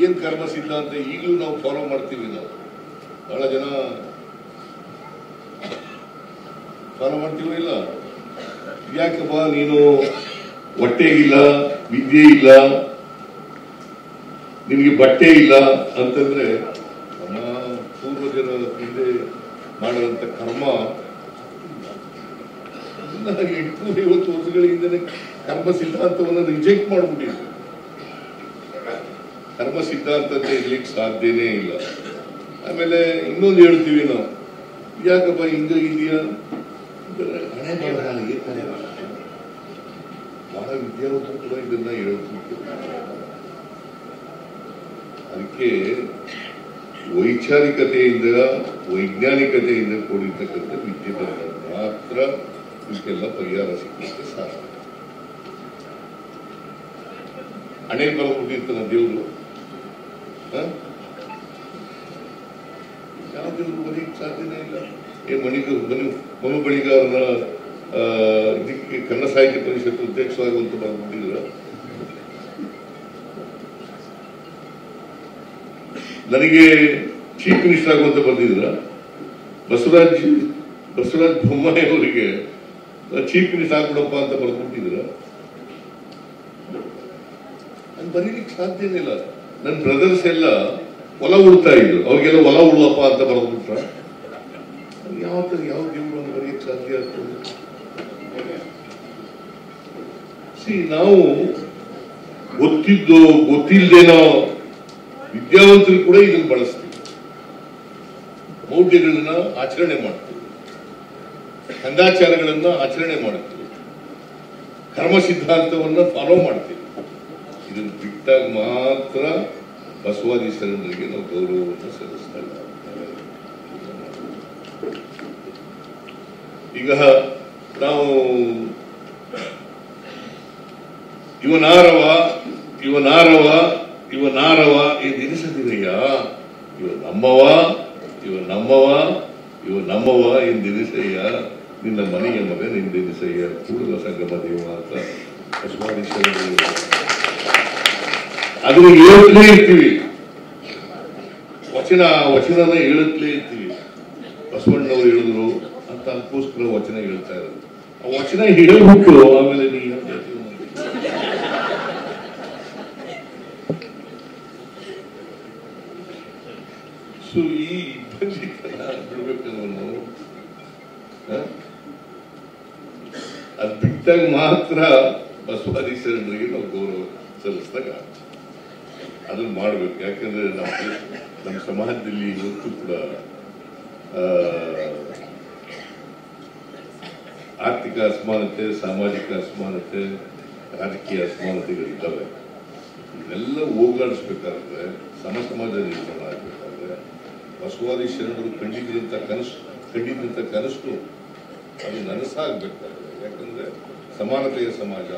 ಏನ್ ಕರ್ಮ ಸಿದ್ಧಾಂತ ಈಗಲೂ ನಾವು ಫಾಲೋ ಮಾಡ್ತೀವಿ. ನಾವು ಬಹಳ ಜನ ಫಾಲೋ ಮಾಡ್ತೀವೋ ಇಲ್ಲ. ಯಾಕಪ್ಪ ನೀನು ಹೊಟ್ಟೆಗಿಲ್ಲ, ವಿದ್ಯೆ ಇಲ್ಲ, ನಿಮಗೆ ಬಟ್ಟೆ ಇಲ್ಲ ಅಂತಂದ್ರೆ ನಮ್ಮ ಪೂರ್ವಜರ ಹಿಂದೆ ಮಾಡಿದಂತ ಕರ್ಮ 850 ವರ್ಷಗಳ ಹಿಂದೆ ಕರ್ಮ ಸಿದ್ಧಾಂತವನ್ನು ರಿಜೆಕ್ಟ್ ಮಾಡ್ಬಿಟ್ಟಿದೆ. ಕರ್ಮ ಸಿದ್ಧಾಂತ ಇರ್ಲಿಕ್ಕೆ ಸಾಧ್ಯನೇ ಇಲ್ಲ. ಆಮೇಲೆ ಇನ್ನೊಂದು ಹೇಳ್ತೀವಿ ನಾವು, ಯಾಕಪ್ಪ ಹಿಂಗ ಇದೆಯಾ, ಹಣೆ ಬರಹ ಬಹಳ ವಿದ್ಯಾವಂತರು ಕೂಡ ಇದನ್ನ ಹೇಳ್ತಿದ್ರು. ಅದಕ್ಕೆ ವೈಚಾರಿಕತೆಯಿಂದ ವೈಜ್ಞಾನಿಕತೆಯಿಂದ ಕೂಡಿರ್ತಕ್ಕಂಥ ವಿದ್ಯೆ ಬಂದಾಗ ಮಾತ್ರ ಇದಕ್ಕೆಲ್ಲ ಪರಿಹಾರ ಸಿಗಲಿಕ್ಕೆ ಸಾಧ್ಯ. ಹಣೆ ಬರಬಿಟ್ಟಿರ್ತಾನ ದೇವರು, ಯಾವ ದೇವರು ಬರೀಕ್ ಸಾಧ್ಯನೇ ಇಲ್ಲ. ಮನು ಬಳಿಗಾರನ ಇದಕ್ಕೆ ಕನ್ನಡ ಸಾಹಿತ್ಯ ಪರಿಷತ್ ಅಧ್ಯಕ್ಷರಾಗುವಂತ ಬರ್ಬಿಟ್ಟಿದ್ರ. ನನಗೆ ಚೀಫ್ ಮಿನಿಸ್ಟರ್ ಆಗುವಂತ ಬಂದಿದ್ರ. ಬಸವರಾಜ ಬೊಮ್ಮಾಯಿ ಅವರಿಗೆ ಚೀಫ್ ಮಿನಿಸ್ಟರ್ ಆಗ್ಬಿಡಪ್ಪ ಅಂತ ಬರ್ಬಿಟ್ಟಿದ್ರ. ನಾನು ಬರೀಲಿಕ್ಕೆ ಸಾಧ್ಯನೇ ಇಲ್ಲ. ನನ್ನ ಬ್ರದರ್ಸ್ ಎಲ್ಲ ಹೊಲ ಉಳ್ತಾ ಇದ್ರು, ಅವ್ರಿಗೆಲ್ಲ ಹೊಲ ಉಳುವಪ್ಪ ಅಂತ ಬರ್ದ್ಬಿಟ್ರ. ಯಾವ ದೇವರು ಅಂತ ಬರೆಯಕ್ಕೆ ಸಾಧ್ಯ ಆಗ್ತದೆ? ನಾವು ಗೊತ್ತಿದ್ದೋ ಗೊತ್ತಿಲ್ಲದೇನೋ ವಿದ್ಯಾವಂತರು ಕೂಡ ಇದನ್ನು ಬಳಸ್ತೀವಿ. ಮೌಢ್ಯಗಳನ್ನ ಆಚರಣೆ ಮಾಡ್ತೀವಿ, ಕಂದಾಚಾರಗಳನ್ನ ಆಚರಣೆ ಮಾಡ್ತೀವಿ, ಕರ್ಮ ಸಿದ್ಧಾಂತವನ್ನ ಫಾಲೋ ಮಾಡ್ತೀವಿ. ಇದನ್ನು ಬಿಟ್ಟಾಗ ಮಾತ್ರ ಬಸವಾದಿ ಶರಣರಿಗೆ ನಾವು ಗೌರವವನ್ನು ಸಲ್ಲಿಸ್ತಾ ಇದ್ದೇವೆ. ಈಗ ನಾವು ಇವನಾರವ ಎಂದೆನಿಸದಿರಯ್ಯ, ನಮ್ಮವ ಎಂದೆನಿಸಯ್ಯ, ನಿನ್ನ ಮನೆಯ ಮಗ ಎಂದೆನಿಸಯ್ಯ, ಕೂಡಲ ಸಂಗಮ ದೇವ ಅಂತ ಬಸವಾದಿ ಶರಣರು ಅದನ್ನು ಹೇಳುತ್ತಲೇ ಇರ್ತೀವಿ. ವಚನನ ಹೇಳುತ್ತಲೇ ಇರ್ತೀವಿ. ಬಸವಣ್ಣವರು ಹೇಳಿದ್ರು ಅಂತ ಅದಕ್ಕೋಸ್ಕರ ವಚನ ಹೇಳ್ತಾ ಇರೋದು. ಆ ವಚನ ಹೇಳ್ಬಿಟ್ಟು ಆಮೇಲೆ ಸೊ ಈ ಬಿಡ್ಬೇಕಲ್ವ ನಾವು? ಅದ್ ಬಿಟ್ಟಾಗ ಮಾತ್ರ ಬಸವಾದಿ ಶರಣರಿಗೆ ನಾವು ಗೌರವ ಸಲ್ಲಿಸಿದಾಗ ಅದನ್ನ ಮಾಡ್ಬೇಕು. ಯಾಕಂದ್ರೆ ನಮ್ಮ ಸಮಾಜದಲ್ಲಿ ಇವತ್ತು ಕೂಡ ಆರ್ಥಿಕ ಅಸಮಾನತೆ, ಸಾಮಾಜಿಕ ಅಸಮಾನತೆ, ರಾಜಕೀಯ ಅಸಮಾನತೆಗಳಿದ್ದಾವೆ. ಇದೆಲ್ಲ ಹೋಗಲಾಡಿಸ್ಬೇಕಾದ್ರೆ, ಸಮಾಜ ನಿರ್ಮಾಣ ಆಗ್ಬೇಕಾದ್ರೆ ಬಸವಾದಿ ಶರಣರು ಕಂಡಿದ್ದಂತ ಕನಸು ಅದು ನನಸಾಗಬೇಕಾದ್ರೆ, ಯಾಕಂದ್ರೆ ಸಮಾನತೆಯ ಸಮಾಜ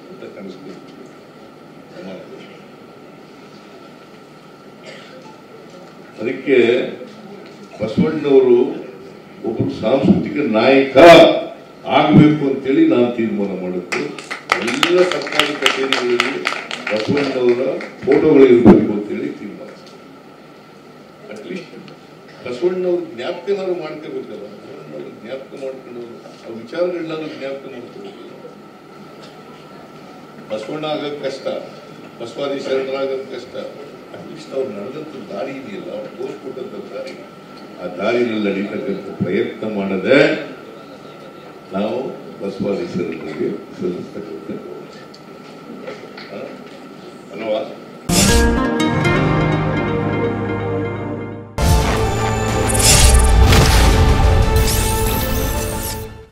ಅಂತ ಕನಸು. ಅದಕ್ಕೆ ಬಸವಣ್ಣವರು ಒಬ್ಬರು ಸಾಂಸ್ಕೃತಿಕ ನಾಯಕ ಆಗಬೇಕು ಅಂತೇಳಿ ನಾನು ತೀರ್ಮಾನ ಮಾಡಿದ್ದು. ಎಲ್ಲ ಸರ್ಕಾರಿ ಕಚೇರಿಗಳಲ್ಲಿ ಬಸವಣ್ಣವರ ಫೋಟೋಗಳಿರಬೇಕು ಅಂತೇಳಿ ತೀರ್ಮಾನ. ಅಟ್ಲೀಸ್ಟ್ ಬಸವಣ್ಣವ್ರ ಜ್ಞಾಪಕನಾದ್ರು ಮಾಡ್ಕೋಬೇಕಲ್ಲ. ಬಸವಣ್ಣವ್ರ ಜ್ಞಾಪಕ ಮಾಡ್ಕೊಂಡವ್ರು ಅವ್ರ ವಿಚಾರಗಳನ್ನಾದ್ರು ಜ್ಞಾಪಕ ಮಾಡ್ಕೋಬೇಕಲ್ಲ. ಬಸವಣ್ಣ ಆಗೋದು ಕಷ್ಟ, ಬಸವಾದಿ ಶರಣರಾಗೋದು ಕಷ್ಟ. ಅಟ್ಲೀಸ್ಟ್ ಅವ್ರು ನಡೆದಂತ ದಾರಿ ಇದೆಯಲ್ಲ, ಅವ್ರು ತೋರಿಸ್ಕೊಟ್ಟಂತ ದಾರಿ, ಆ ದಾರಿನಲ್ಲಿ ನಡೀತಕ್ಕಂಥ ಪ್ರಯತ್ನ ಮಾಡದೆ ನಾವು ಬಸವಾದಿ ಶರಣರಿಗೆ ಸಲ್ಲಿಸ್ತಕ್ಕಂಥ